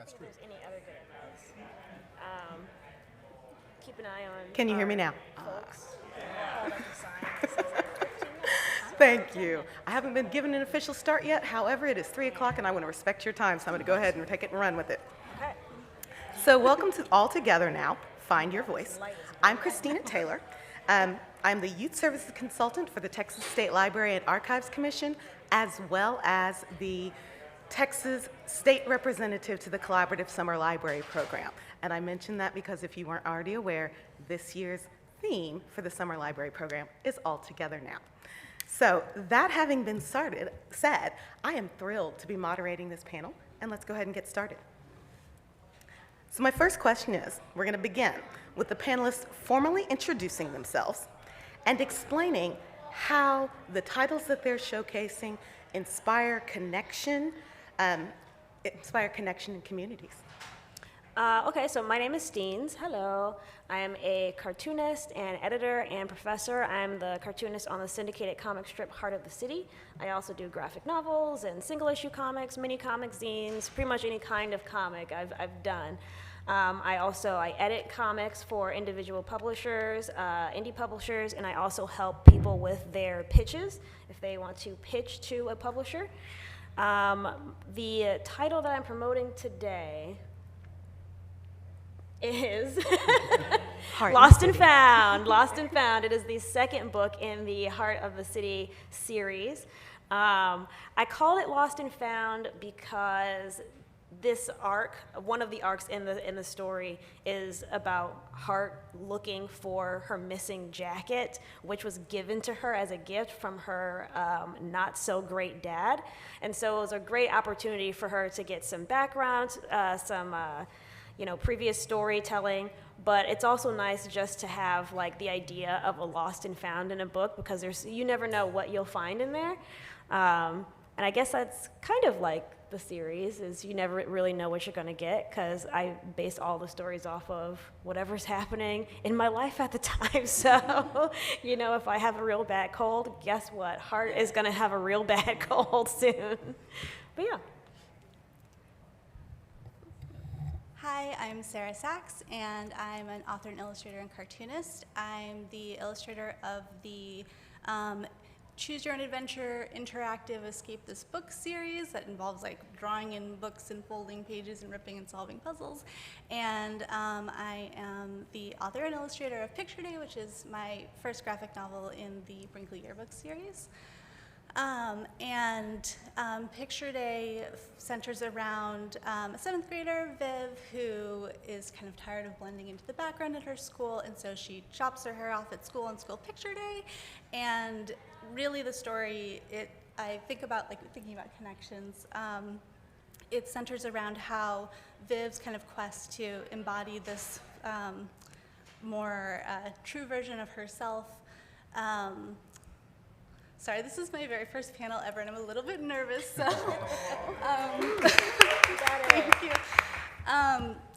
That's true. If there's any other good advice. Keep an eye on. Can you hear me now? Folks. Hold up a sign that says like 15 minutes. Thank you. I haven't been given an official start yet. However, it is 3 o'clock and I want to respect your time, so I'm going to go ahead and take it and run with it. Okay. So welcome to All Together Now, Find Your Voice. I'm Christina Taylor. I'm the Youth Services Consultant for the Texas State Library and Archives Commission, as well as the Texas State Representative to the Collaborative Summer Library Program. And I mention that because if you weren't already aware, this year's theme for the Summer Library Program is All Together Now. So that having been said, I am thrilled to be moderating this panel, and let's go ahead and get started. So my first question is, we're going to begin with the panelists formally introducing themselves and explaining how the titles that they're showcasing inspire connection in communities. Okay, so my name is Steenz. Hello. I am a cartoonist and editor and professor. I'm the cartoonist on the syndicated comic strip Heart of the City. I also do graphic novels and single-issue comics, mini-comic zines, pretty much any kind of comic I've done. I edit comics for individual publishers, indie publishers, and I also help people with their pitches if they want to pitch to a publisher. The title that I'm promoting today is Lost and Found. Lost and Found. It is the second book in the Heart of the City series. I call it Lost and Found because this arc, one of the arcs in the story, is about Hart looking for her missing jacket, which was given to her as a gift from her not so great dad. And so it was a great opportunity for her to get some background, some previous storytelling. But it's also nice just to have like the idea of a lost and found in a book, because you never know what you'll find in there. And I guess that's kind of like the series, is you never really know what you're going to get, because I base all the stories off of whatever's happening in my life at the time. So, if I have a real bad cold, guess what? Hart is going to have a real bad cold soon. But yeah. Hi, I'm Sarah Sachs, and I'm an author and illustrator and cartoonist. I'm the illustrator of the Choose Your Own Adventure interactive Escape This Book series that involves like drawing in books and folding pages and ripping and solving puzzles. And I am the author and illustrator of Picture Day, which is my first graphic novel in the Brinkley Yearbook series. Picture Day centers around a 7th grader, Viv, who is kind of tired of blending into the background at her school, and so she chops her hair off at school on School Picture Day. And really the story, thinking about connections, it centers around how Viv's kind of quest to embody this more true version of herself. Sorry, this is my very first panel ever, and I'm a little bit nervous, so. Thank you.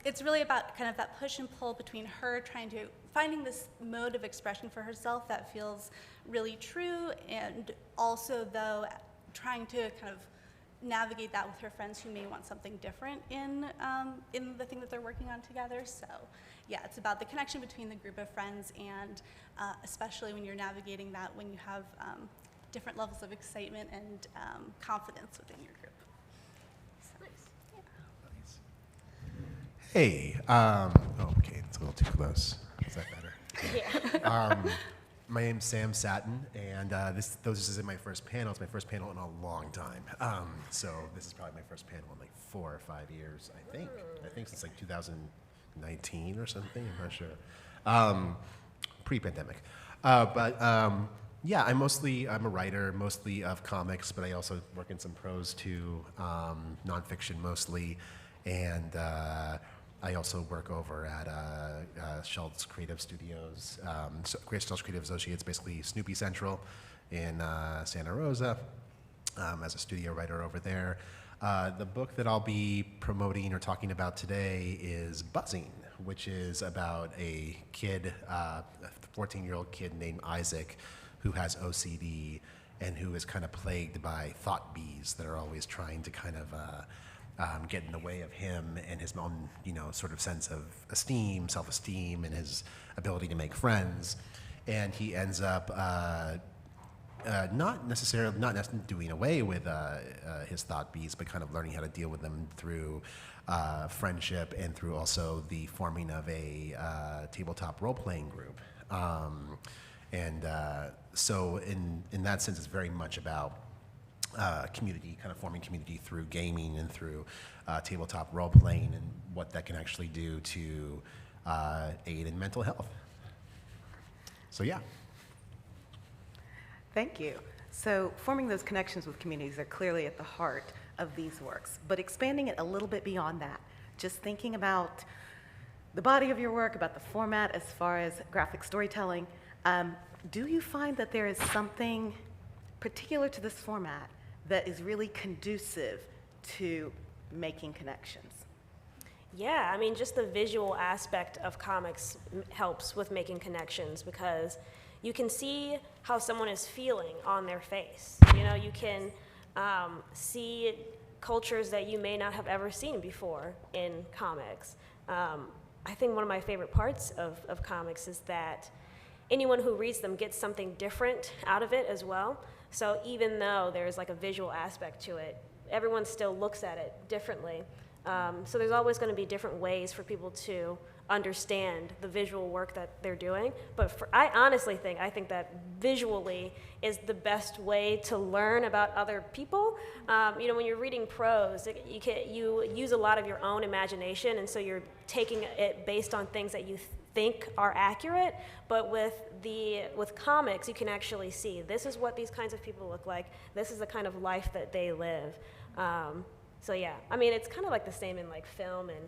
It's really about kind of that push and pull between her finding this mode of expression for herself that feels really true, and also, though, trying to kind of navigate that with her friends who may want something different in the thing that they're working on together. So, yeah, it's about the connection between the group of friends, and especially when you're navigating that, when you have different levels of excitement and confidence within your group. So, nice. Yeah. Hey, okay, it's a little too close. Is that better? Yeah. My name's Sam Sattin, and this isn't my first panel. It's my first panel in a long time. So this is probably my first panel in like 4 or 5 years, I think. I think since like 2019 or something. I'm not sure. Pre-pandemic. Yeah, I'm a writer, mostly of comics, but I also work in some prose too, nonfiction mostly, and I also work over at Schultz Creative Studios, Schultz Creative Associates, basically Snoopy Central in Santa Rosa, as a studio writer over there. The book that I'll be promoting or talking about today is Buzzing, which is about a kid, a 14-year-old kid named Isaac, who has OCD and who is kind of plagued by thought bees that are always trying to kind of get in the way of him and his own, sort of sense of esteem, self-esteem, and his ability to make friends. And he ends up not necessarily doing away with his thought beasts, but kind of learning how to deal with them through friendship and through also the forming of a tabletop role-playing group. So in that sense, it's very much about community, kind of forming community through gaming and through tabletop role-playing, and what that can actually do to aid in mental health. So yeah. Thank you. So forming those connections with communities are clearly at the heart of these works, but expanding it a little bit beyond that, just thinking about the body of your work, about the format as far as graphic storytelling, do you find that there is something particular to this format that is really conducive to making connections? Yeah, I mean, just the visual aspect of comics helps with making connections, because you can see how someone is feeling on their face. You can see cultures that you may not have ever seen before in comics. I think one of my favorite parts of comics is that anyone who reads them gets something different out of it as well. So even though there's like a visual aspect to it, everyone still looks at it differently. So there's always going to be different ways for people to understand the visual work that they're doing. But I honestly think that visually is the best way to learn about other people. When you're reading prose, you use a lot of your own imagination, and so you're taking it based on things that you think are accurate. But with comics, you can actually see, this is what these kinds of people look like. This is the kind of life that they live. So yeah, I mean, it's kind of like the same in like film and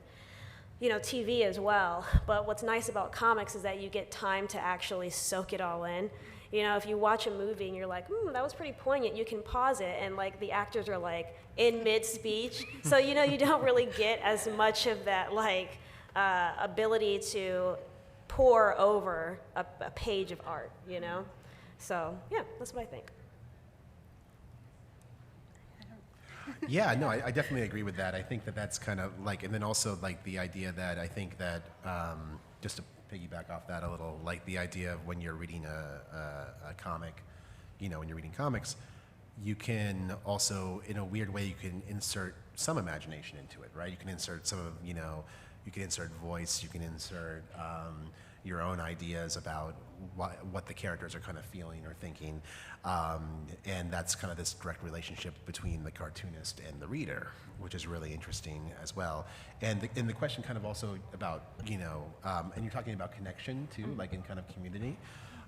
TV as well. But what's nice about comics is that you get time to actually soak it all in. If you watch a movie and you're like, that was pretty poignant, you can pause it, and like the actors are like in mid-speech. So you don't really get as much of that like ability to pour over a page of art, So yeah, that's what I think. Yeah, no, I definitely agree with that. I think that that's kind of like, and then also like the idea that I think that, just to piggyback off that a little, like the idea of when you're reading a comic, when you're reading comics, you can also, in a weird way, you can insert some imagination into it, right? You can insert some of, you can insert voice, you can insert your own ideas about what the characters are kind of feeling or thinking. And that's kind of this direct relationship between the cartoonist and the reader, which is really interesting as well. And the question kind of also about, and you're talking about connection too, like in kind of community.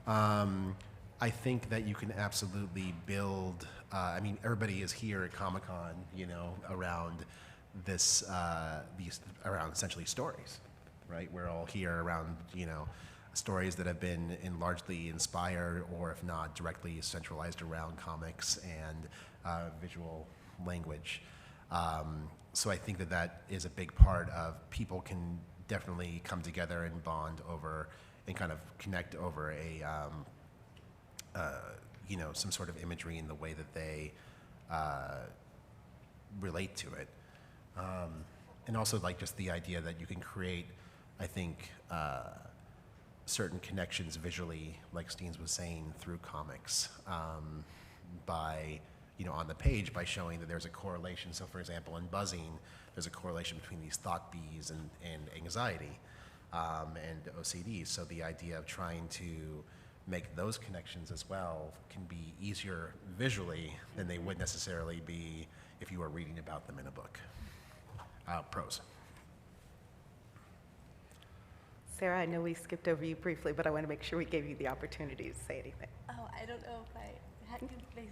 I think that you can absolutely build, everybody is here at Comic-Con, around around essentially stories, right? We're all here around, stories that have been largely inspired, or if not directly centralized around comics and visual language. So I think that is a big part of people can definitely come together and bond over and kind of connect over some sort of imagery in the way that they relate to it. And also like just the idea that you can create, I think, certain connections visually, like Steenz was saying, through comics, by, on the page, by showing that there's a correlation. So for example, in buzzing, there's a correlation between these thought bees and anxiety and OCD. So the idea of trying to make those connections as well can be easier visually than they would necessarily be if you were reading about them in a book. Prose. Sarah, I know we skipped over you briefly, but I want to make sure we gave you the opportunity to say anything. Oh, I don't know if I had they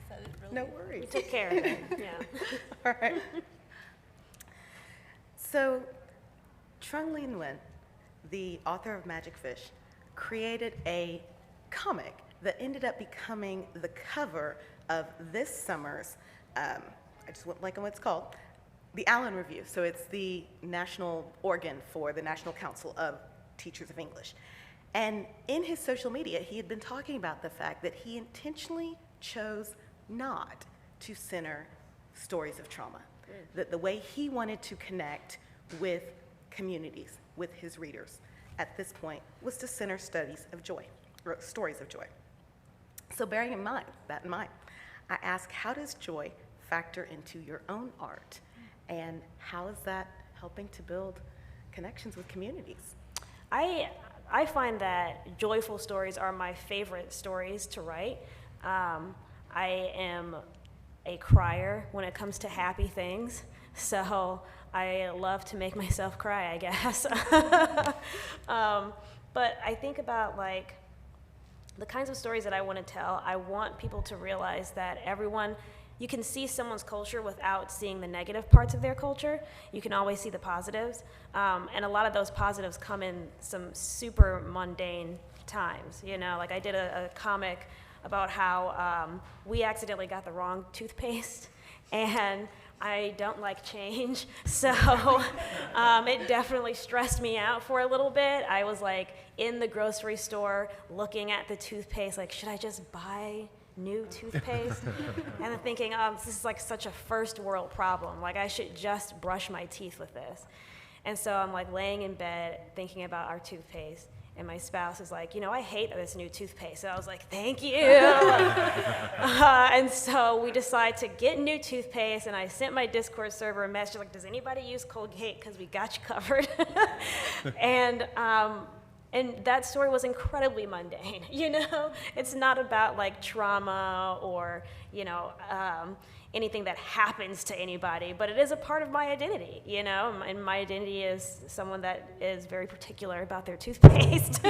said it really. No worries. We took care of it, yeah. All right. So, Trung Le Nguyen, the author of Magic Fish, created a comic that ended up becoming the cover of this summer's, I just went blank on what it's called, the Allen Review. So it's the national organ for the National Council of Teachers of English. And in his social media, he had been talking about the fact that he intentionally chose not to center stories of trauma. the way he wanted to connect with communities, with his readers at this point, was to center studies of joy, or stories of joy. So bearing that in mind, I ask, how does joy factor into your own art? And how is that helping to build connections with communities? I find that joyful stories are my favorite stories to write. I am a crier when it comes to happy things, so I love to make myself cry, I guess. But I think about like the kinds of stories that I want to tell. I want people to realize that you can see someone's culture without seeing the negative parts of their culture. You can always see the positives. And a lot of those positives come in some super mundane times. You know, like I did a comic about how we accidentally got the wrong toothpaste, and I don't like change, so it definitely stressed me out for a little bit. I was like in the grocery store looking at the toothpaste, like, should I just buy new toothpaste? And I'm thinking, this is like such a first world problem. Like I should just brush my teeth with this. And so I'm like laying in bed thinking about our toothpaste. And my spouse is like, I hate this new toothpaste. So I was like, thank you. And so we decide to get new toothpaste. And I sent my Discord server a message like, does anybody use Colgate? Because we got you covered. And that story was incredibly mundane, It's not about like trauma or, anything that happens to anybody, but it is a part of my identity, and my identity is someone that is very particular about their toothpaste.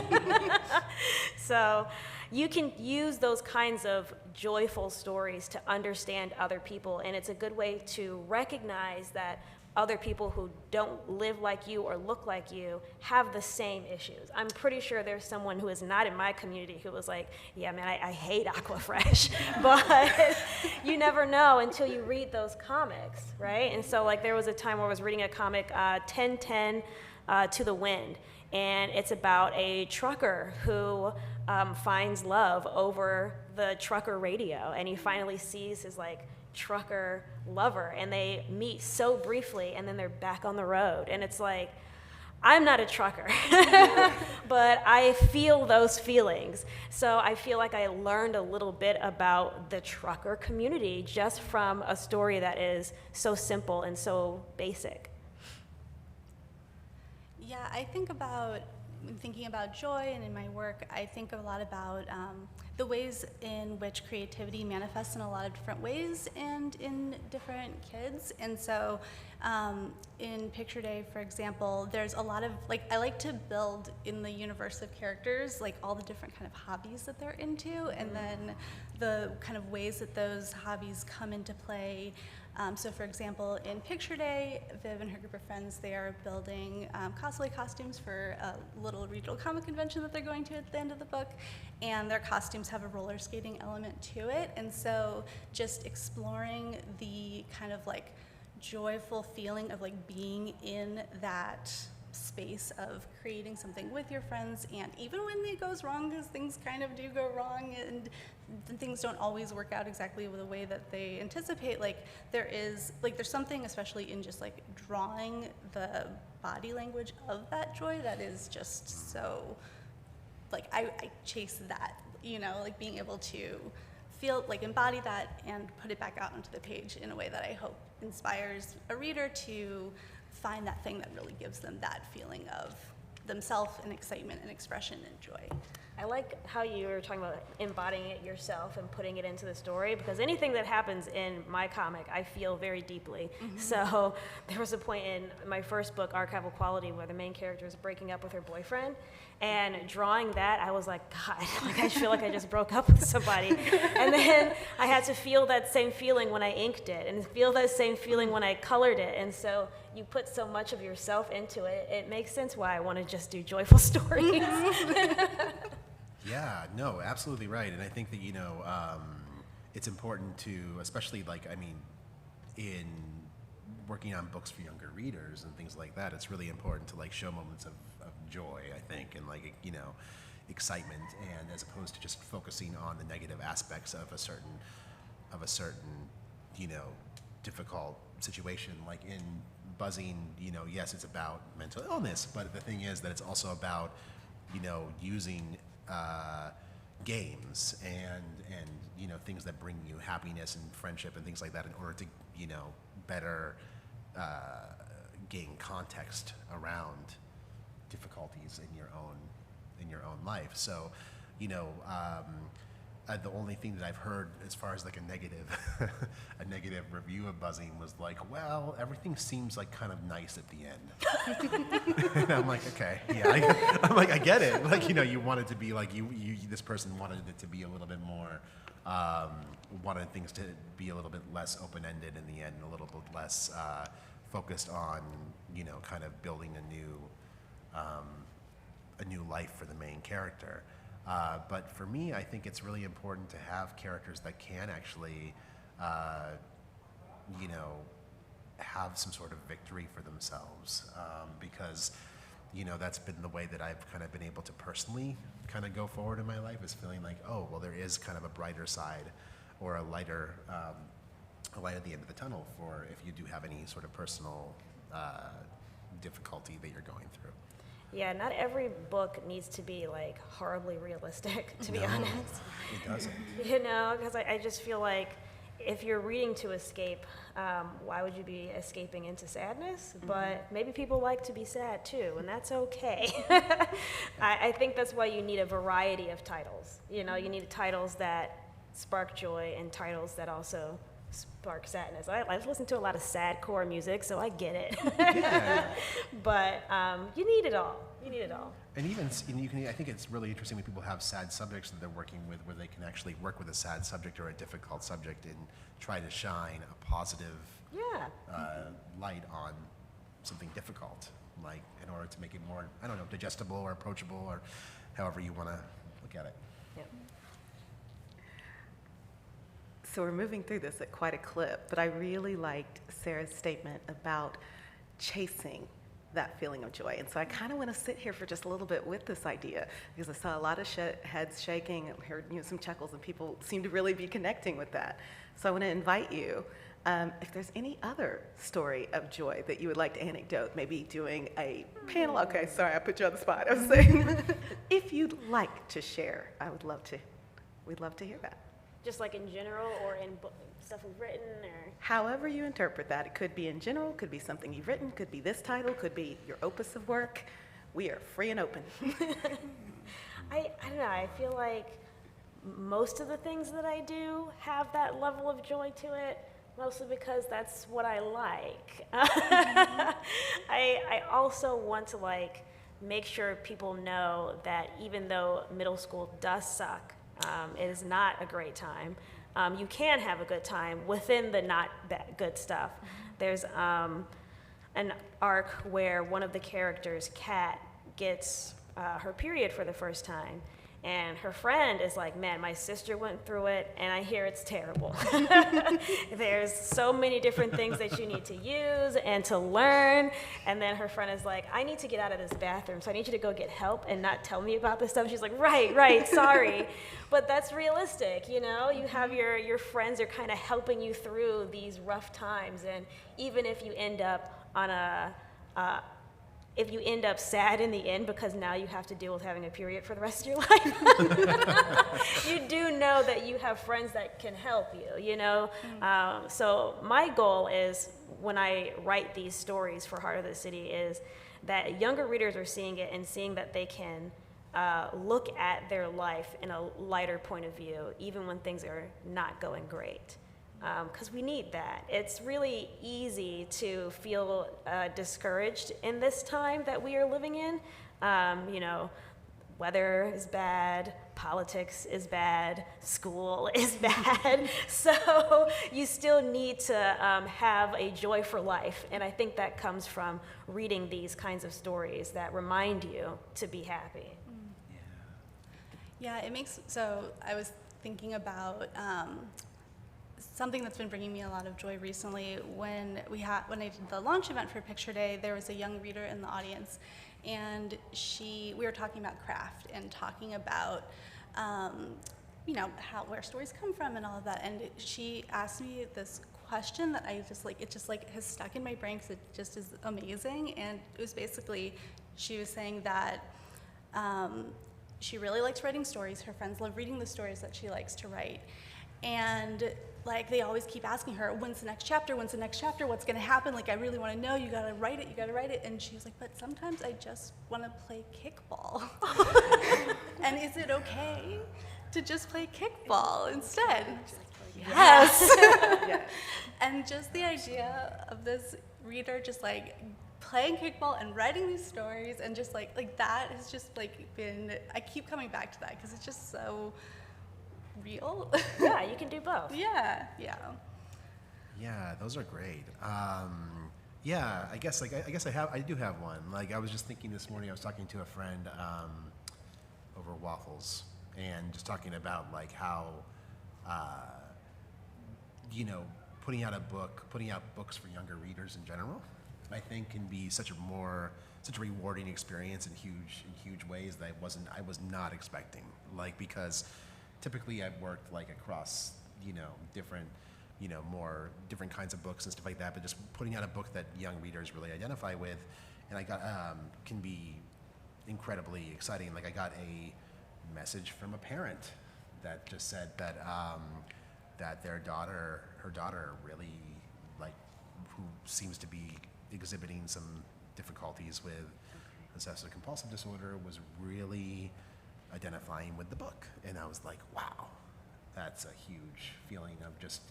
So you can use those kinds of joyful stories to understand other people, and it's a good way to recognize that other people who don't live like you or look like you have the same issues. I'm pretty sure there's someone who is not in my community who was like, yeah, man, I hate Aquafresh. But you never know until you read those comics, right? And so like there was a time where I was reading a comic, 1010 to the Wind, and it's about a trucker who finds love over the trucker radio, and he finally sees his like trucker lover, and they meet so briefly, and then they're back on the road. And it's like, I'm not a trucker, but I feel those feelings. So I feel like I learned a little bit about the trucker community just from a story that is so simple and so basic. Yeah, thinking about joy and in my work, I think a lot about the ways in which creativity manifests in a lot of different ways and in different kids. And so in Picture Day, for example, there's a lot of, I like to build in the universe of characters, all the different kind of hobbies that they're into, and then the kind of ways that those hobbies come into play. So for example, in Picture Day, Viv and her group of friends, they are building cosplay costumes for a little regional comic convention that they're going to at the end of the book, and their costumes have a roller skating element to it. And so just exploring the kind of joyful feeling of being in that space of creating something with your friends, and even when it goes wrong, because things kind of do go wrong and things don't always work out exactly the way that they anticipate, there's something, especially in just drawing the body language of that joy, that is just so, I chase that, being able to feel, embody that and put it back out onto the page in a way that I hope inspires a reader to find that thing that really gives them that feeling of themselves and excitement and expression and joy. I like how you were talking about embodying it yourself and putting it into the story, because anything that happens in my comic, I feel very deeply. Mm-hmm. So there was a point in my first book, Archival Quality, where the main character is breaking up with her boyfriend, and drawing that, I was like, God, I feel like I just broke up with somebody. And then I had to feel that same feeling when I inked it, and feel that same feeling when I colored it. And so you put so much of yourself into it, it makes sense why I want to just do joyful stories. Yeah, no, absolutely right. And I think that, it's important to, especially in working on books for younger readers and things like that, it's really important to show moments of joy, I think, and excitement, and as opposed to just focusing on the negative aspects of a certain difficult situation. Like in buzzing, you know, yes, it's about mental illness, but the thing is that it's also about, you know, using games and you know, things that bring you happiness and friendship and things like that in order to, you know, better gain context around difficulties in your own life. So, you know, the only thing that I've heard as far as like a negative review of buzzing was like, well, everything seems like kind of nice at the end. And I'm like, okay, yeah, I'm like, I get it. Like, you know, you want it to be like this person wanted it to be a little bit more, wanted things to be a little bit less open-ended in the end, and a little bit less focused on, you know, kind of building a new life for the main character. But for me, I think it's really important to have characters that can actually, you know, have some sort of victory for themselves, because, you know, that's been the way that I've kind of been able to personally kind of go forward in my life, is feeling like, oh, well, there is kind of a brighter side or a light at the end of the tunnel for if you do have any sort of personal difficulty that you're going through. Yeah, not every book needs to be like horribly realistic, to be honest. It doesn't. You know, because I just feel like if you're reading to escape, why would you be escaping into sadness? But maybe people like to be sad too, and that's okay. I think that's why you need a variety of titles. You know, you need titles that spark joy and titles that also spark sadness. I listen to a lot of sad core music, so I get it. Yeah. But you need it all. You need it all. And even you can. I think it's really interesting when people have sad subjects that they're working with, where they can actually work with a sad subject or a difficult subject and try to shine a positive light on something difficult, like in order to make it more, I don't know, digestible or approachable, or however you want to look at it. Yeah. So we're moving through this at quite a clip, but I really liked Sarah's statement about chasing that feeling of joy. And so I kind of want to sit here for just a little bit with this idea, because I saw a lot of heads shaking and heard, you know, some chuckles, and people seem to really be connecting with that. So I want to invite you, if there's any other story of joy that you would like to anecdote, maybe doing a panel. Okay, sorry, I put you on the spot. I was saying, if you'd like to share, we'd love to hear that. Just like in general, or in stuff we've written, or However you interpret that. It could be in general, could be something you've written, could be this title, could be your opus of work. We are free and open. I don't know. I feel like most of the things that I do have that level of joy to it, mostly because that's what I like. I also want to like make sure people know that even though middle school does suck, it is not a great time. You can have a good time within the not that good stuff. There's an arc where one of the characters, Kat, gets her period for the first time. And her friend is like, man, my sister went through it, and I hear it's terrible. There's so many different things that you need to use and to learn. And then her friend is like, I need to get out of this bathroom, so I need you to go get help and not tell me about this stuff. She's like, right, sorry. But that's realistic, you know? You have your friends are kind of helping you through these rough times. And even if you end up on if you end up sad in the end because now you have to deal with having a period for the rest of your life, you do know that you have friends that can help you, you know? So my goal is, when I write these stories for Heart of the City, is that younger readers are seeing it and seeing that they can look at their life in a lighter point of view, even when things are not going great. Because we need that. It's really easy to feel discouraged in this time that we are living in. You know, weather is bad, politics is bad, school is bad. So you still need to have a joy for life. And I think that comes from reading these kinds of stories that remind you to be happy. Yeah, it makes, so I was thinking about something that's been bringing me a lot of joy recently. When I did the launch event for Picture Day, there was a young reader in the audience, and we were talking about craft and talking about you know, where stories come from and all of that. And she asked me this question that I just like, it just like has stuck in my brain because it just is amazing. And it was basically, she was saying that she really likes writing stories. Her friends love reading the stories that she likes to write. And like, they always keep asking her, when's the next chapter? When's the next chapter? What's gonna happen? Like, I really wanna know, you gotta write it, you gotta write it. And she's like, but sometimes I just wanna play kickball. And is it okay to just play kickball instead? Yes. Yes. And just the idea of this reader just like playing kickball and writing these stories and just like that has just like been, I keep coming back to that because it's just so real. Yeah, you can do both. Yeah. Yeah, those are great. Yeah, I guess I do have one. Like, I was just thinking this morning, I was talking to a friend over waffles, and just talking about like how, putting out books for younger readers in general, I think can be such a rewarding experience in huge ways that I was not expecting. Like, because typically I've worked like across, different kinds of books and stuff like that, but just putting out a book that young readers really identify with, and I got, can be incredibly exciting. Like, I got a message from a parent that just said that, that her daughter really, like, who seems to be exhibiting some difficulties with obsessive compulsive disorder, was really identifying with the book. And I was like, wow, that's a huge feeling of just,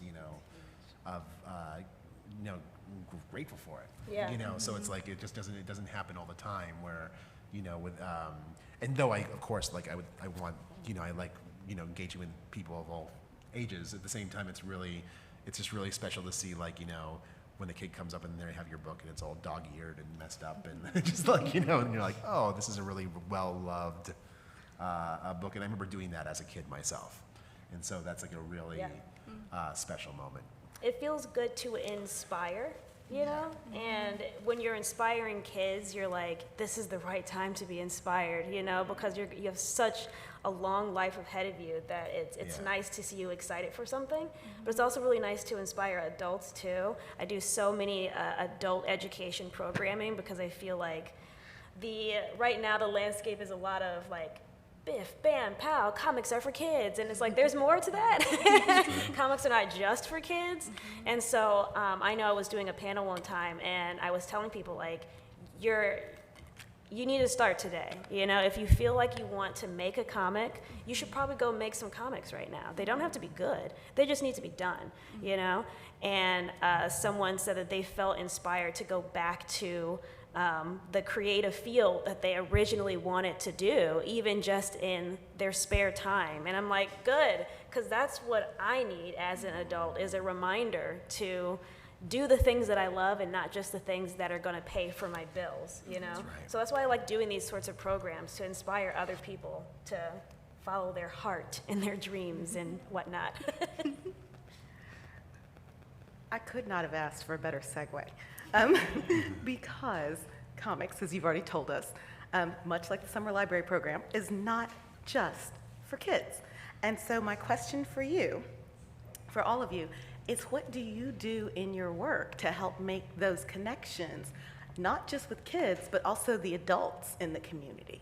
grateful for it. Yeah. So it's like, it doesn't happen all the time where, with, and though I, of course, like, I want, I like, engaging with people of all ages. At the same time, it's just really special to see, like, when the kid comes up and they have your book and it's all dog-eared and messed up and just like, and you're like, oh, this is a really well-loved book. And I remember doing that as a kid myself. And so that's like a really special moment. It feels good to inspire, and when you're inspiring kids, you're like, this is the right time to be inspired, because you have such a long life ahead of you that it's nice to see you excited for something, but it's also really nice to inspire adults too. I do so many adult education programming because I feel like right now the landscape is a lot of like, biff, bam, pow, comics are for kids. And it's like, there's more to that. Comics are not just for kids. And so I know I was doing a panel one time and I was telling people, like, you need to start today. If you feel like you want to make a comic, you should probably go make some comics right now. They don't have to be good. They just need to be done, And someone said that they felt inspired to go back to the creative field that they originally wanted to do, even just in their spare time. And I'm like, good, because that's what I need as an adult, is a reminder to do the things that I love and not just the things that are going to pay for my bills, That's right. So that's why I like doing these sorts of programs, to inspire other people to follow their heart and their dreams and whatnot. I could not have asked for a better segue, because comics, as you've already told us, much like the summer library program, is not just for kids. And so my question for you, for all of you, is what do you do in your work to help make those connections, not just with kids, but also the adults in the community?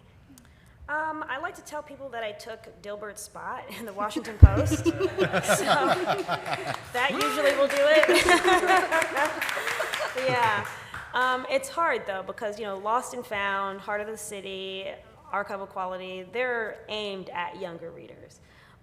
I like to tell people that I took Dilbert's spot in the Washington Post, so that usually will do it. Yeah, it's hard though, because Lost and Found, Heart of the City, Archival Quality, they're aimed at younger readers.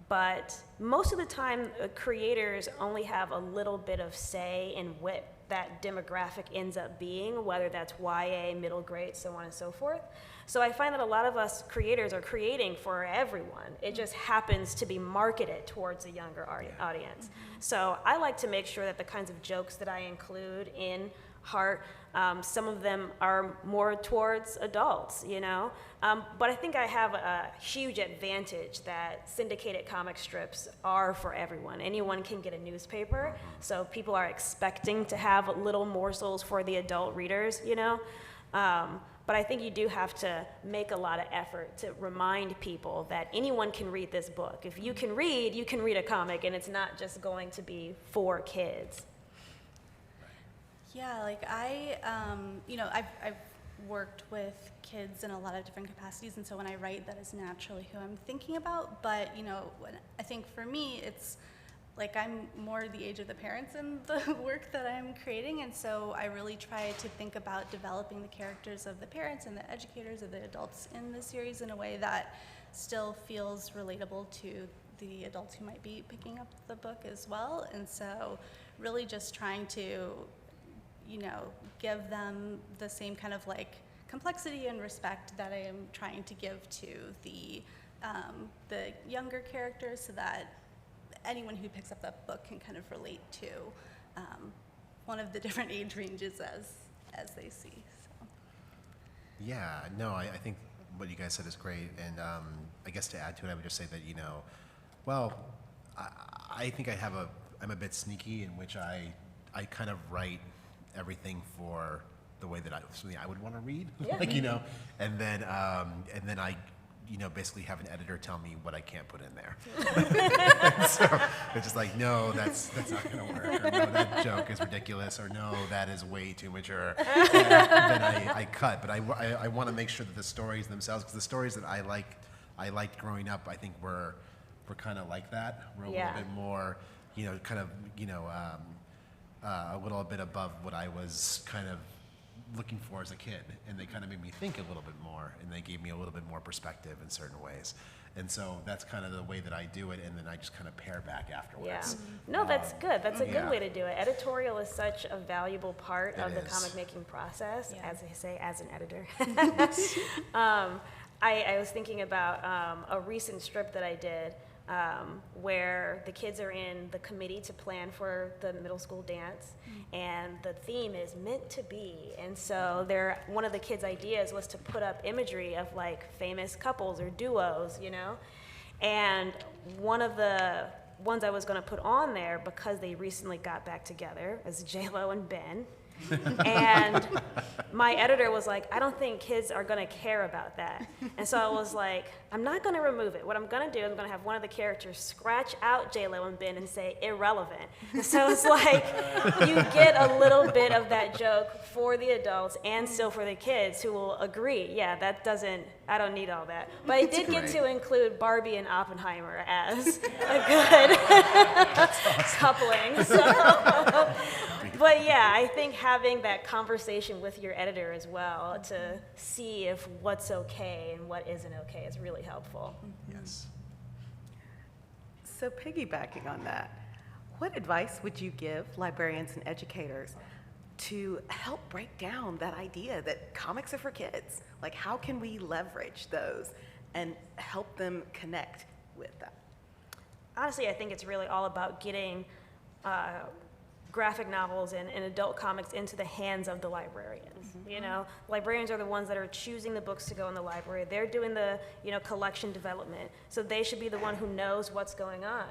But most of the time, creators only have a little bit of say in what that demographic ends up being, whether that's YA, middle grade, so on and so forth. So I find that a lot of us creators are creating for everyone. It just happens to be marketed towards a younger audience. So I like to make sure that the kinds of jokes that I include in Heart, some of them are more towards adults, but I think I have a huge advantage that syndicated comic strips are for everyone. Anyone can get a newspaper, so people are expecting to have little morsels for the adult readers, But I think you do have to make a lot of effort to remind people that anyone can read this book. If you can read a comic, and it's not just going to be for kids. Yeah, like I've worked with kids in a lot of different capacities, and so when I write, that is naturally who I'm thinking about. But I think for me, it's like I'm more the age of the parents in the work that I'm creating, and so I really try to think about developing the characters of the parents and the educators of the adults in the series in a way that still feels relatable to the adults who might be picking up the book as well. And so really just trying to give them the same kind of like complexity and respect that I am trying to give to the younger characters, so that anyone who picks up that book can kind of relate to one of the different age ranges as they see. So. Yeah, no, I think what you guys said is great, and I guess to add to it, I would just say that I think I'm a bit sneaky in which I kind of write everything for the way that something I would want to read, Yeah. and then I basically have an editor tell me what I can't put in there. So it's just like, no, that's not going to work, or no, that joke is ridiculous, or no, that is way too mature. And then I cut, but I want to make sure that the stories themselves, because the stories that I liked growing up, I think were kind of like that. We're a little bit more, a little bit above what I was kind of looking for as a kid, and they kind of made me think a little bit more, and they gave me a little bit more perspective in certain ways. And so that's kind of the way that I do it, and then I just kind of pare back afterwards. Yeah. No, that's good. That's a good Yeah. way to do it. Editorial is such a valuable part of the is. comic making process, Yeah. as I say, as an editor. I was thinking about a recent strip that I did where the kids are in the committee to plan for the middle school dance, and the theme is meant to be. And so one of the kids' ideas was to put up imagery of like famous couples or duos, and one of the ones I was going to put on there, because they recently got back together, is J-Lo and Ben. And my editor was like, I don't think kids are going to care about that. And so I was like, I'm not going to remove it. What I'm going to do is I'm going to have one of the characters scratch out J-Lo and Ben and say irrelevant. And so it's like you get a little bit of that joke for the adults and still for the kids, who will agree, yeah, I don't need all that. But I did get to include Barbie and Oppenheimer as a good coupling. So. But yeah, I think having that conversation with your editor as well to see if what's okay and what isn't okay is really helpful. Yes. So piggybacking on that, what advice would you give librarians and educators to help break down that idea that comics are for kids? Like, how can we leverage those and help them connect with that? Honestly, I think it's really all about getting graphic novels and adult comics into the hands of the librarians. Librarians are the ones that are choosing the books to go in the library. They're doing the collection development, so they should be the one who knows what's going on.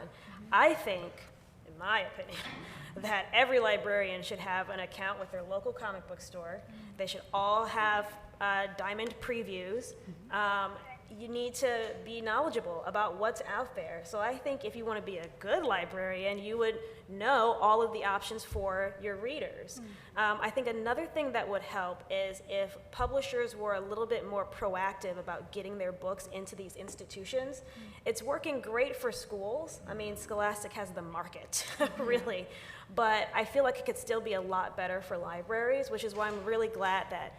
I think, in my opinion, that every librarian should have an account with their local comic book store. They should all have diamond previews. You need to be knowledgeable about what's out there. So I think if you want to be a good librarian, you would know all of the options for your readers. I think another thing that would help is if publishers were a little bit more proactive about getting their books into these institutions. It's working great for schools. I mean, Scholastic has the market, really. But I feel like it could still be a lot better for libraries, which is why I'm really glad that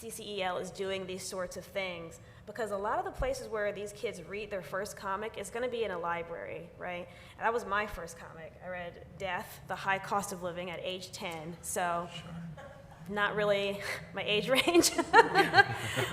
CCEL is doing these sorts of things, because a lot of the places where these kids read their first comic is going to be in a library, right? And that was my first comic. I read Death, The High Cost of Living at age 10, so not really my age range.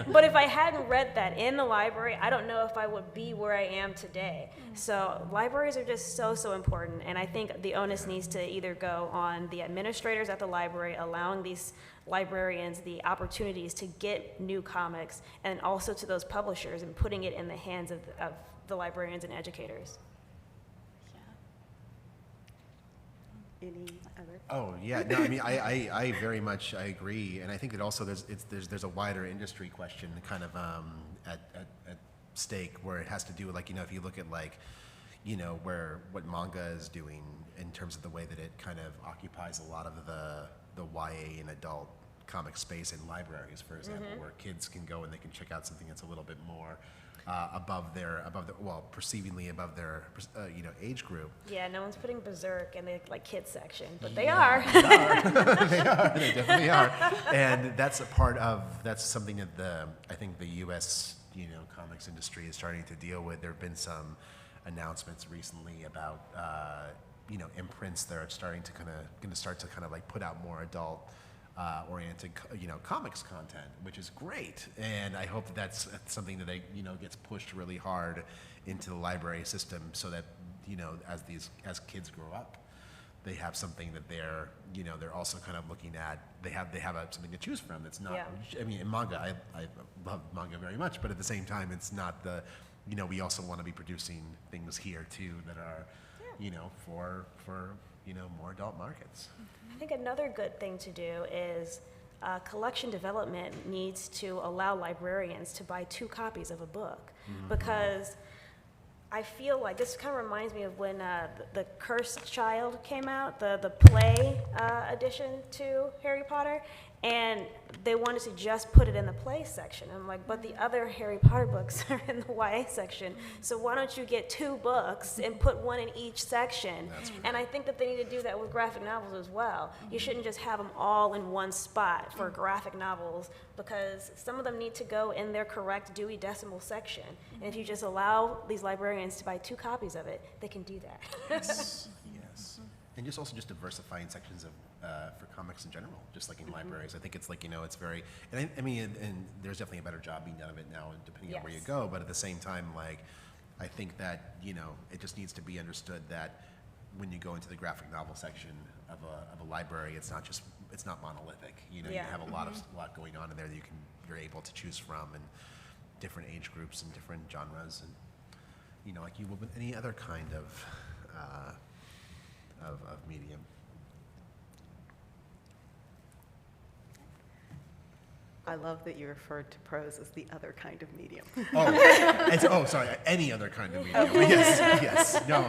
But if I hadn't read that in the library, I don't know if I would be where I am today. So libraries are just so important, and I think the onus needs to either go on the administrators at the library, allowing these librarians the opportunities to get new comics, and also to those publishers and putting it in the hands of the librarians and educators. Any other? Oh yeah, no, I mean I very much agree, and I think that also there's a wider industry question kind of at stake, where it has to do with, like, if you look at, like, what manga is doing in terms of the way that it kind of occupies a lot of the the YA and adult comic space in libraries, for example, where kids can go and they can check out something that's a little bit more perceivingly above their age group. Yeah, no one's putting Berserk in the kids section, but they Yeah, are. they definitely are. And that's something that I think the U.S. Comics industry is starting to deal with. There have been some announcements recently about imprints that are going to start to put out more adult oriented comics content, which is great, and I hope that's something that gets pushed really hard into the library system, so that as kids grow up, they have something that they're also kind of looking at. They have something to choose from. It's not. I mean, in manga, I love manga very much, but at the same time, it's not the. We also want to be producing things here too that are, for more adult markets. I think another good thing to do is collection development needs to allow librarians to buy 2 copies of a book, because I feel like this kind of reminds me of when the Cursed Child came out, the play edition to Harry Potter, and they wanted to just put it in the play section. I'm like, but the other Harry Potter books are in the YA section, so why don't you get 2 books and put one in each section? And I think that they need to do that with graphic novels as well. You shouldn't just have them all in one spot for graphic novels, because some of them need to go in their correct Dewey Decimal section. And if you just allow these librarians to buy 2 copies of it, they can do that. Yes. And just diversifying sections of for comics in general, just like in libraries. I think it's it's very, and and there's definitely a better job being done of it now, depending on where you go. But at the same time, I think that it just needs to be understood that when you go into the graphic novel section of a library, it's not monolithic. You have a lot going on in there that you're able to choose from, and different age groups and different genres, and like you would with any other kind of medium. I love that you referred to prose as the other kind of medium. Sorry, any other kind of medium. Yes. No,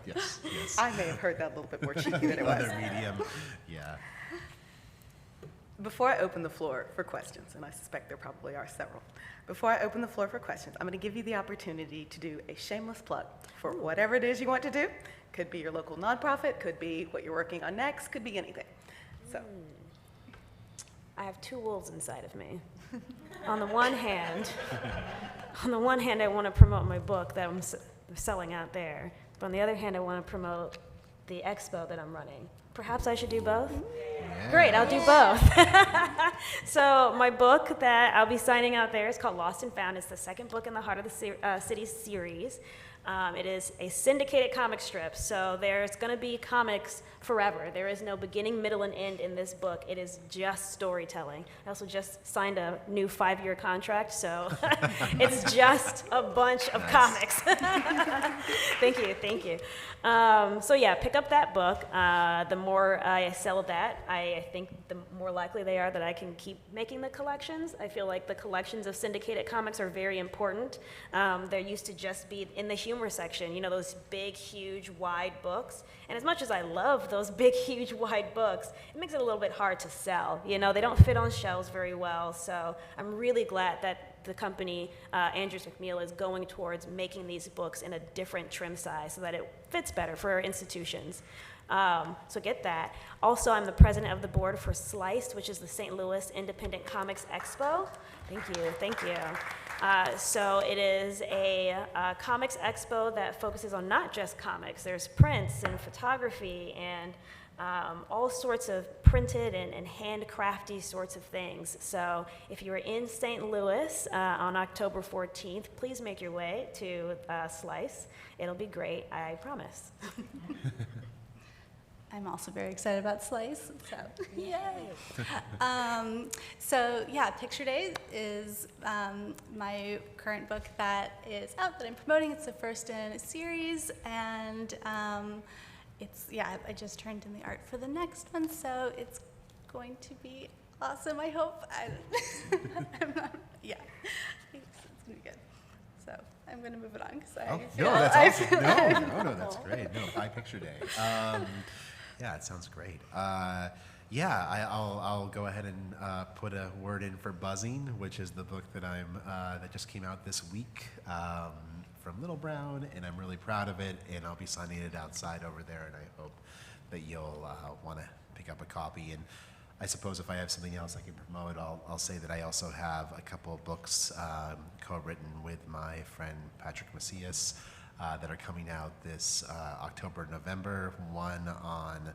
yes. I may have heard that a little bit more cheeky than it was. Other medium, yeah. Before I open the floor for questions, and I suspect there probably are several, before I open the floor for questions, I'm going to give you the opportunity to do a shameless plug for whatever it is you want to do. Could be your local nonprofit, could be what you're working on next, could be anything. So. I have 2 wolves inside of me. On the one hand, I want to promote my book that I'm selling out there. But on the other hand, I want to promote the expo that I'm running. Perhaps I should do both? Yeah. Great, I'll do both. So my book that I'll be signing out there is called Lost and Found. It's the 2nd book in the Heart of the City series. It is a syndicated comic strip, so there's going to be comics forever. There is no beginning, middle, and end in this book. It is just storytelling. I also just signed a new 5-year contract, so it's just a bunch of comics. Thank you. So yeah, pick up that book. The more I sell that, I think the more likely they are that I can keep making the collections. I feel like the collections of syndicated comics are very important. There used to just be in the humor section, those big, huge, wide books. And as much as I love those big, huge, wide books, it makes it a little bit hard to sell. They don't fit on shelves very well. So I'm really glad that the company, Andrews McMeel, is going towards making these books in a different trim size so that it fits better for our institutions. So get that. Also, I'm the president of the board for Sliced, which is the St. Louis Independent Comics Expo. Thank you. So it is a comics expo that focuses on not just comics. There's prints and photography and all sorts of printed and handcrafty sorts of things. So if you're in St. Louis on October 14th, please make your way to Slice. It'll be great, I promise. I'm also very excited about Slice, so yay. So yeah, Picture Day is my current book that is out that I'm promoting. It's the first in a series, and I just turned in the art for the next one, so it's going to be awesome, I hope. I'm not, yeah, it's gonna be good. So I'm gonna move it on, because that's awesome. No, that's great. No, by Picture Day. Yeah, it sounds great. I'll go ahead and put a word in for Buzzing, which is the book that that just came out this week from Little Brown, and I'm really proud of it, and I'll be signing it outside over there, and I hope that you'll want to pick up a copy. And I suppose if I have something else I can promote, I'll say that I also have a couple of books co-written with my friend Patrick Macias that are coming out this October, November. One on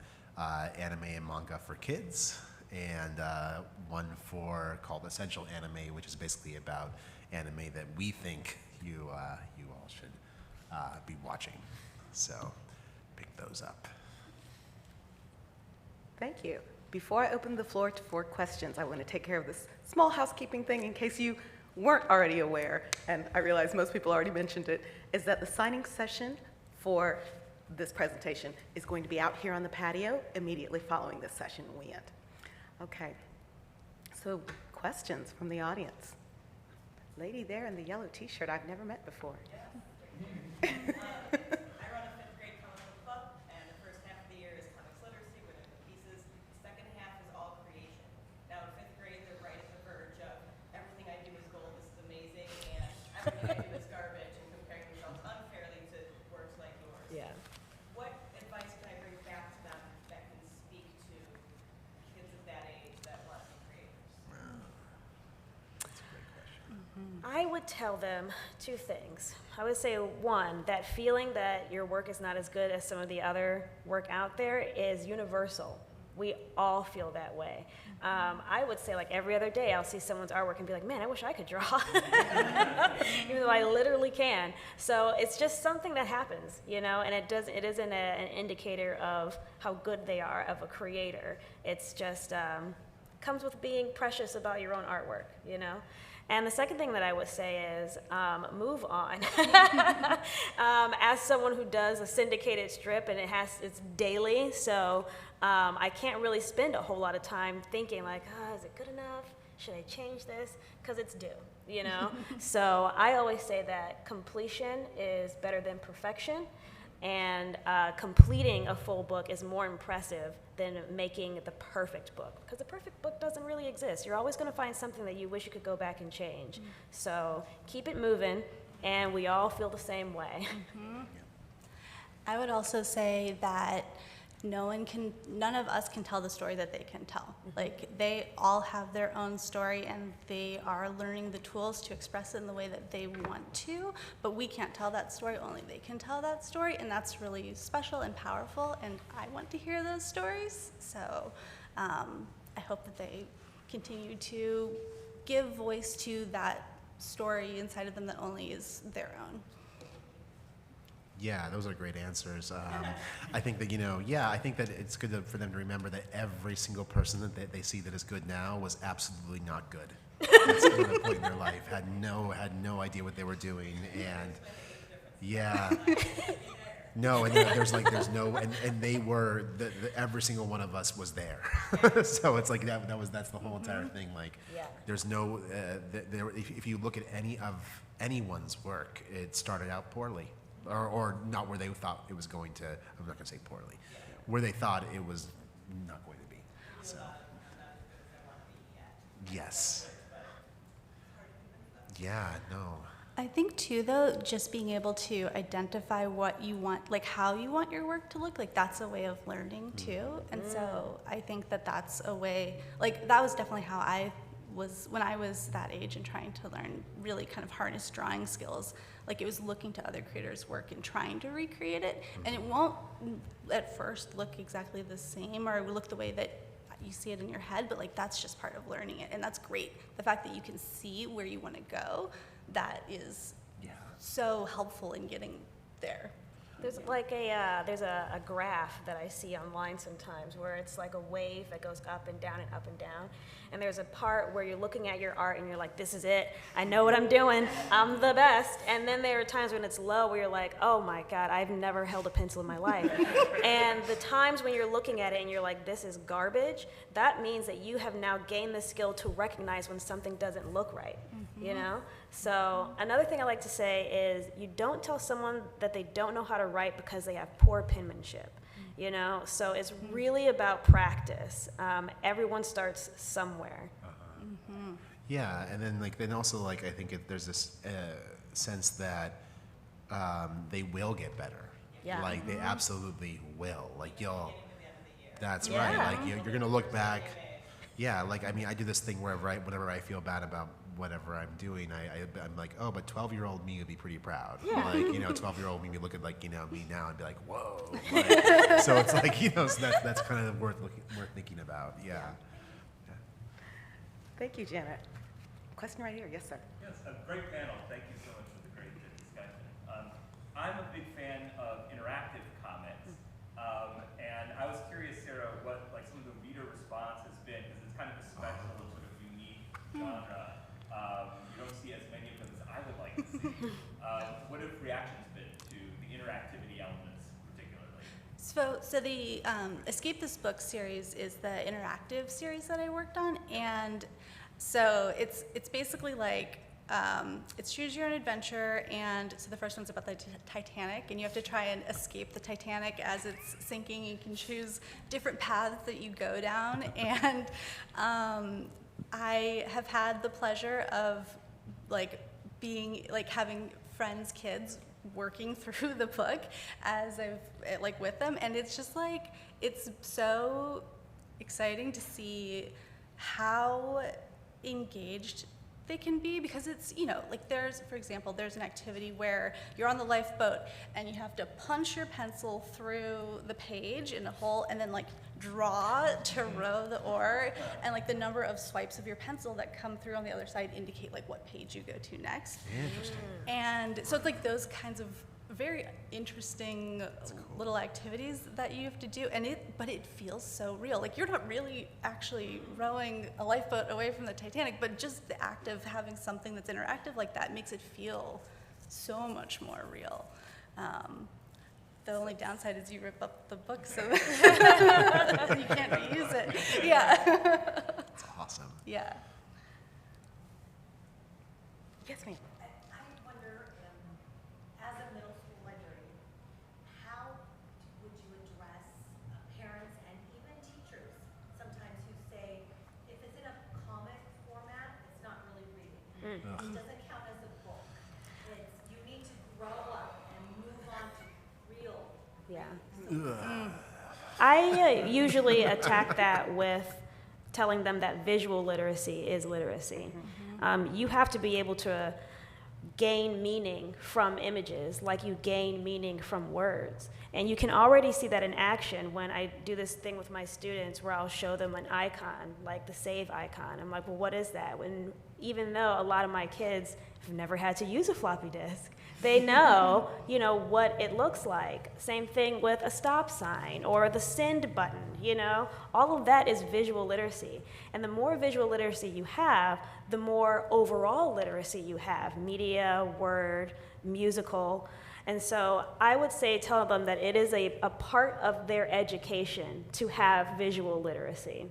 anime and manga for kids, and one called Essential Anime, which is basically about anime that we think you all should be watching. So pick those up. Thank you. Before I open the floor for questions, I want to take care of this small housekeeping thing in case you weren't already aware, and I realize most people already mentioned it, is that the signing session for this presentation is going to be out here on the patio immediately following this session when we end. Okay, so questions from the audience. Lady there in the yellow t-shirt I've never met before. I run a 5th grade comic book club, and the first half of the year is comics literacy, we're going to put pieces. The second half is all creation. Now in 5th grade, they're right at the verge of everything I do is gold, this is amazing, and everything I do is garbage, and comparing themselves unfairly to works like yours. Yeah. What advice can I bring back to them that can speak to kids of that age that want to be creators? That's a great question. I would tell them two things. I would say, one, that feeling that your work is not as good as some of the other work out there is universal. We all feel that way. I would say, like, every other day I'll see someone's artwork and be like, man, I wish I could draw, even though I literally can. So it's just something that happens, you know, and it isn't an indicator of how good they are of a creator. It's just comes with being precious about your own artwork, you know. And the second thing that I would say is move on. As someone who does a syndicated strip, and it's daily, so I can't really spend a whole lot of time thinking like, is it good enough? Should I change this? Because it's due, you know? So I always say that completion is better than perfection, and completing a full book is more impressive than making the perfect book, because the perfect book doesn't really exist. You're always going to find something that you wish you could go back and change. So keep it moving, and we all feel the same way. I would also say that none of us can tell the story that they can tell. Like, they all have their own story, and they are learning the tools to express it in the way that they want to, but we can't tell that story, only they can tell that story, and that's really special and powerful, and I want to hear those stories. So I hope that they continue to give voice to that story inside of them that only is their own. Yeah, those are great answers. I think that, I think that it's good for them to remember that every single person that they see that is good now was absolutely not good. At some other point in their life, had no idea what they were doing, and no, and there's no, and they were, every single one of us was there. So it's like that's the whole entire thing. Like, there's no, if you look at anyone's work, it started out poorly. Or not where they thought it was going to, I'm not going to say poorly, where they thought it was not going to be. So, yes. Yeah, no. I think too, though, just being able to identify what you want, like how you want your work to look, like that's a way of learning too. And so I think that that's a way, like that was definitely how I was when I was that age and trying to learn, really kind of harness drawing skills. Like, it was looking to other creators' work and trying to recreate it, and it won't at first look exactly the same or look the way that you see it in your head, but like that's just part of learning it, and that's great. The fact that you can see where you want to go, that is so helpful in getting there. There's like there's a graph that I see online sometimes where it's like a wave that goes up and down and up and down. And there's a part where you're looking at your art and you're like, this is it. I know what I'm doing. I'm the best. And then there are times when it's low where you're like, oh my God, I've never held a pencil in my life. And the times when you're looking at it and you're like, this is garbage, that means that you have now gained the skill to recognize when something doesn't look right, you know? So another thing I like to say is you don't tell someone that they don't know how to write because they have poor penmanship. you know? So it's really about practice. Everyone starts somewhere. Yeah, and then then also I think there's this sense that they will get better. Yeah. Like they absolutely will. Like you'll. That's Yeah. right. Like you're gonna look back. Yeah. Like I mean, I do this thing wherever whenever I feel bad about whatever I'm doing, I'm like, oh, but 12-year-old me would be pretty proud. Yeah. Like 12-year-old me would look at me now and be like, whoa. Like, so it's like so that's kind of worth thinking about. Yeah. Thank you, Janet. Question right here. Yes, sir. Yes, a great panel. Thank you so much for the great discussion. I'm a big fan of interactive comics, and I was curious, Sarah, what some of the reader response has been, because it's kind of a special, sort of unique genre. You don't see as many of them as I would like to see. What have reactions been to the interactivity elements, particularly? So the Escape This Book series is the interactive series that I worked on, and so it's basically it's choose your own adventure, and so the first one's about the Titanic, and you have to try and escape the Titanic as it's sinking. You can choose different paths that you go down, and I have had the pleasure of having friends' kids working through the book as I've with them, and it's just it's so exciting to see how engaged they can be, because it's for example, there's an activity where you're on the lifeboat and you have to punch your pencil through the page in a hole and then draw to row the oar, and the number of swipes of your pencil that come through on the other side indicate what page you go to next. Interesting. And so it's those kinds of very interesting little activities that you have to do, but it feels so real. You're not really actually rowing a lifeboat away from the Titanic, but just the act of having something that's interactive like that makes it feel so much more real. The only downside is you rip up the book, so you can't reuse it. Yeah. That's awesome. Yeah. Yes, ma'am. I wonder, as a middle school librarian, how would you address parents and even teachers sometimes who say, if it's in a comic format, it's not really reading. It doesn't count as a book. You need to grow up and move on to real. Yeah. I usually attack that with telling them that visual literacy is literacy. You have to be able to gain meaning from images like you gain meaning from words. And you can already see that in action when I do this thing with my students where I'll show them an icon, like the save icon. I'm like, well, what is that? Even though a lot of my kids have never had to use a floppy disk, they know, what it looks like. Same thing with a stop sign or the send button, All of that is visual literacy. And the more visual literacy you have, the more overall literacy you have, media, word, musical. And so I would say tell them that it is a part of their education to have visual literacy.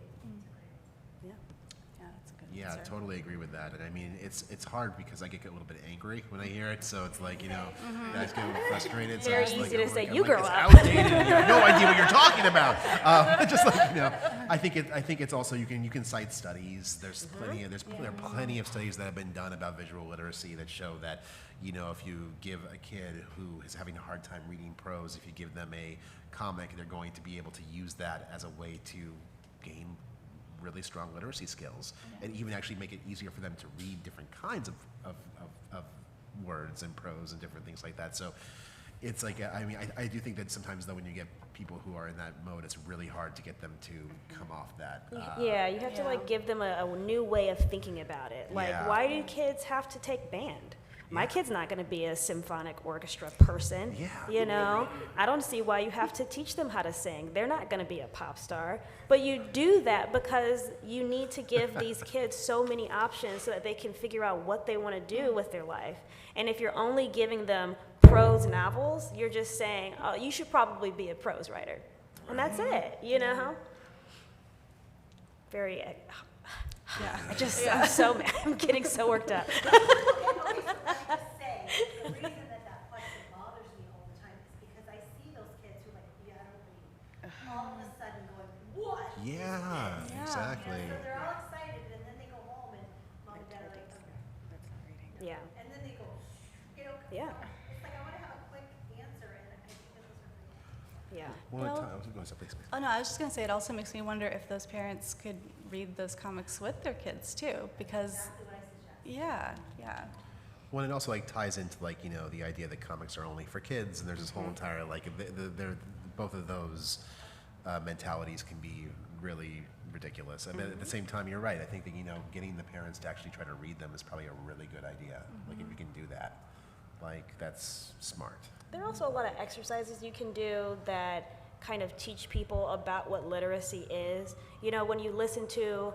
Yeah, I totally agree with that. And I mean, it's hard because I get a little bit angry when I hear it. So it's guys get a little frustrated. Very so easy to say, I'm you grow it's up. outdated. You have no idea what you're talking about. I think it's also you can cite studies. There are plenty of studies that have been done about visual literacy that show that if you give a kid who is having a hard time reading prose, if you give them a comic, they're going to be able to use that as a way to gain really strong literacy skills, and even actually make it easier for them to read different kinds of words and prose and different things like that. So it's I do think that sometimes though when you get people who are in that mode, it's really hard to get them to come off that. Yeah, you have to give them a new way of thinking about it. Why do kids have to take band? My kid's not going to be a symphonic orchestra person. Yeah. I don't see why you have to teach them how to sing. They're not going to be a pop star. But you do that because you need to give these kids so many options so that they can figure out what they want to do with their life. And if you're only giving them prose novels, you're just saying, oh, you should probably be a prose writer. And that's it, Very, I'm so mad. I'm getting so worked up. The reason that question bothers me all the time is because I see those kids who I don't read. Yeah. Well, Well- go ahead, please. Oh, no, I was just going to say, it also makes me wonder if those parents could read those comics with their kids, too, because, yeah, yeah. Well, it also like ties into like, you know, the idea that comics are only for kids, and there's this whole entire like they're both of those mentalities can be really ridiculous. I mean, at the same time, you're right. I think that, you know, getting the parents to actually try to read them is probably a really good idea. Like if you can do that, like that's smart. There are also a lot of exercises you can do that kind of teach people about what literacy is. You know, when you listen to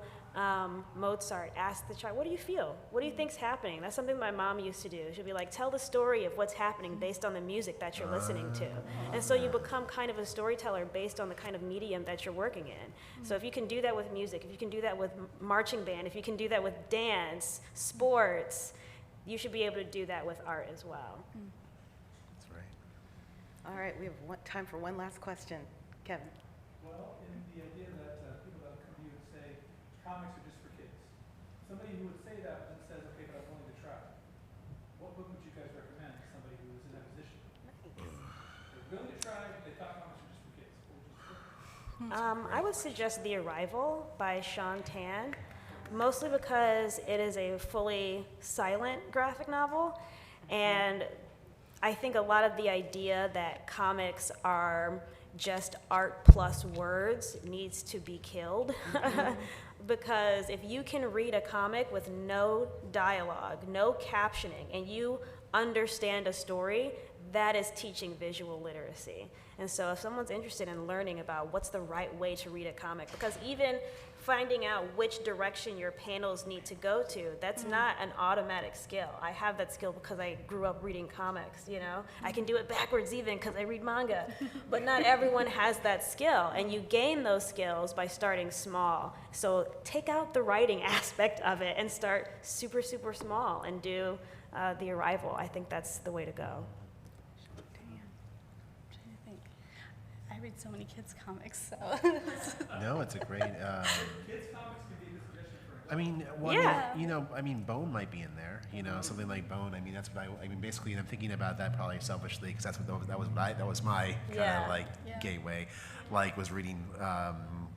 Mozart, ask the child, what do you feel? What do you think's happening? That's something my mom used to do. She'd be like, tell the story of what's happening based on the music that you're listening to. And so you become kind of a storyteller based on the kind of medium that you're working in. So if you can do that with music, if you can do that with marching band, if you can do that with dance, sports, you should be able to do that with art as well. That's right. All right, we have time for one last question. Kevin. Well, in the idea that people that come to you and say comics are just for kids, somebody who would say that but then says, okay, but I'm willing to try. What book would you guys recommend to somebody who is in that position? They're willing to try, but they thought comics are just for kids. What would you say? I would suggest The Arrival by Sean Tan, mostly because it is a fully silent graphic novel, and I think a lot of the idea that comics are just art plus words needs to be killed. Because if you can read a comic with no dialogue, no captioning, and you understand a story, that is teaching visual literacy. And so if someone's interested in learning about what's the right way to read a comic, because even finding out which direction your panels need to go to, that's not an automatic skill. I have that skill because I grew up reading comics, you know? I can do it backwards even because I read manga. But not everyone has that skill, and you gain those skills by starting small. So take out the writing aspect of it and start super, super small and do The Arrival. I think that's the way to go. I read so many kids' comics, so. No, it's a great. Kids comics could be the suggestion for I mean, one, Yeah. you know, I mean, Bone might be in there. You know, something like Bone. I mean, that's what I mean, basically, and I'm thinking about that probably selfishly because that's what that was my kind of Yeah. like Yeah. gateway. Like, was reading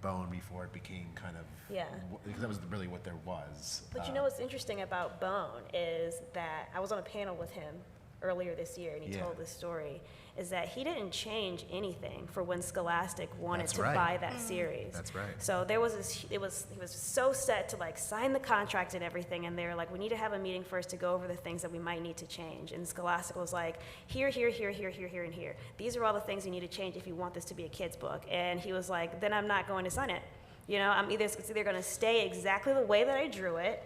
Bone before it became kind of Yeah. because that was really what there was. But you know what's interesting about Bone is that I was on a panel with him earlier this year, and he Yeah. told this story, is that he didn't change anything for when Scholastic wanted That's to right. buy that series. That's right. So there was this, he was so set to like sign the contract and everything, and they were like, we need to have a meeting first to go over the things that we might need to change. And Scholastic was like, here, here, here, here, here, here, and here. These are all the things you need to change if you want this to be a kid's book. And he was like, then I'm not going to sign it. You know, it's either going to stay exactly the way that I drew it,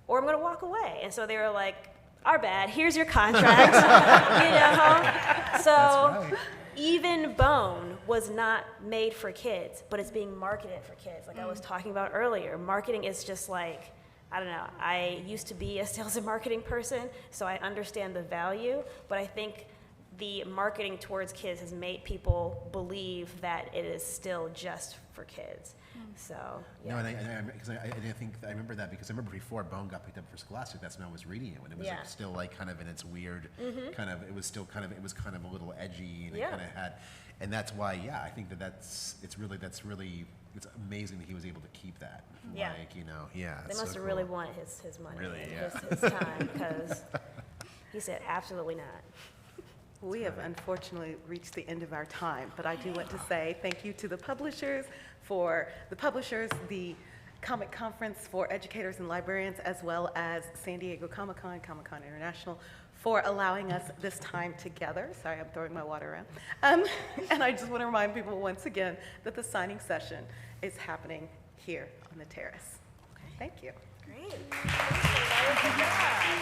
or I'm going to walk away. And so they were like, our bad, here's your contract, you know? So That's right. even Bone was not made for kids, but it's being marketed for kids. Like I was talking about earlier, marketing is just like, I don't know, I used to be a sales and marketing person, so I understand the value, but I think the marketing towards kids has made people believe that it is still just for kids. So, No, yeah. and I think I remember that because I remember before Bone got picked up for Scholastic, that's when I was reading it when it was Yeah. like still like kind of in its weird kind of it was kind of a little edgy and Yeah. it kind of had, and that's why I think it's amazing that he was able to keep that. Yeah. Like, you know, They it's must so have really cool. wanted his money Really, and yeah. his time, because he said absolutely not. We have unfortunately reached the end of our time, but I do want to say thank you to the publishers, the Comic Conference for Educators and Librarians, as well as San Diego Comic-Con, Comic-Con International, for allowing us this time together. Sorry, I'm throwing my water around. And I just want to remind people once again that the signing session is happening here on the terrace. Thank you. Great.